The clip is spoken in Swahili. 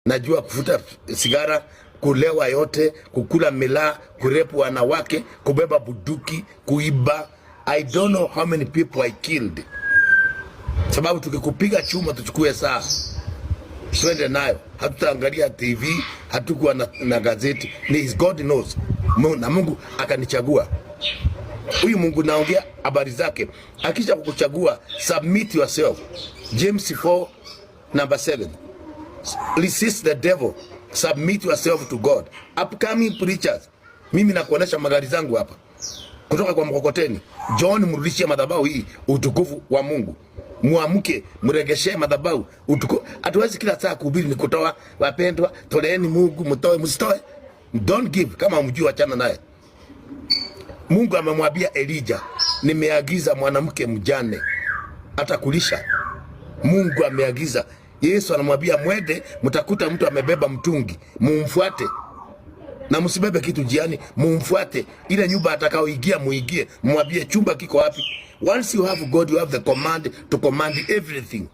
najua kufuta sigara, kulewa yote, kukula milaa, kurepu wanawake, kubeba buduki, kuiba. I don't know how many people I killed. Sababu tukikupiga chuma tuchukue saa, twende nayo. Hatutaangalia TV, hatukuwa na gazeti. Ni God knows. Na Mungu akanichagua. Huyu Mungu naongea habari zake. Akisha kukuchagua, submit yourself. James 4:7. Resist the devil. Submit yourself to God. Upcoming preachers. Mimi nakuonesha magari zangu hapa. Kutoka kwa mkokoteni. John, mrudishie madhabahu hii utukufu wa Mungu. Muamke, mregeshe madhabahu utukufu. Hatuwezi kila saa kuhubiri ni kutoa. Wapendwa, toleeni Mungu, mtoe, msitoe. Don't give kama mjui, achana naye. Mungu amemwambia Elijah, nimeagiza mwanamke mjane atakulisha. Mungu ameagiza. Yesu anamwambia mwende, mtakuta mtu amebeba mtungi, mumfuate. Na msibebe kitu jiani, mumfuate. Ile nyumba atakaoingia muingie, mwambie chumba kiko wapi. Once you have God, you have the command to command everything.